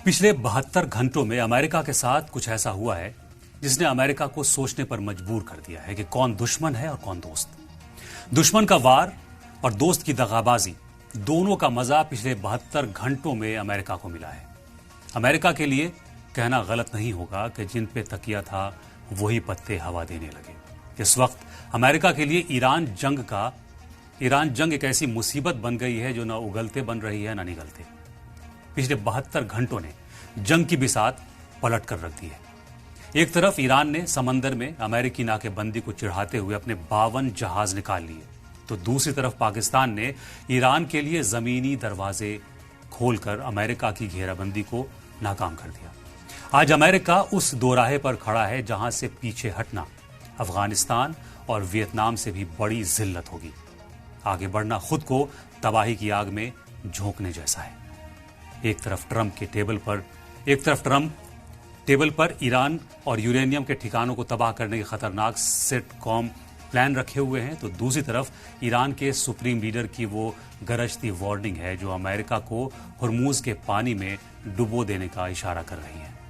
पिछले 72 घंटों में अमेरिका के साथ कुछ ऐसा हुआ है जिसने अमेरिका को सोचने पर मजबूर कर दिया है कि कौन दुश्मन है और कौन दोस्त। दुश्मन का वार और दोस्त की दगाबाजी, दोनों का मजा पिछले 72 घंटों में अमेरिका को मिला है। अमेरिका के लिए कहना गलत नहीं होगा कि जिन पे तकिया था वही पत्ते हवा देने लगे। इस वक्त अमेरिका के लिए ईरान जंग एक ऐसी मुसीबत बन गई है जो न उगलते बन रही है न निगलते। पिछले 72 घंटों ने जंग की बिसात पलट कर रख दी है। एक तरफ ईरान ने समंदर में अमेरिकी नाकेबंदी को चिढ़ाते हुए अपने 52 जहाज निकाल लिए, तो दूसरी तरफ पाकिस्तान ने ईरान के लिए जमीनी दरवाजे खोलकर अमेरिका की घेराबंदी को नाकाम कर दिया। आज अमेरिका उस दोराहे पर खड़ा है जहां से पीछे हटना अफगानिस्तान और वियतनाम से भी बड़ी जिल्लत होगी। आगे बढ़ना खुद को तबाही की आग में झोंकने जैसा है। एक तरफ ट्रंप टेबल पर ईरान और यूरेनियम के ठिकानों को तबाह करने के खतरनाक सेटकॉम प्लान रखे हुए हैं, तो दूसरी तरफ ईरान के सुप्रीम लीडर की वो गरजती वार्निंग है जो अमेरिका को हुर्मुज के पानी में डुबो देने का इशारा कर रही है।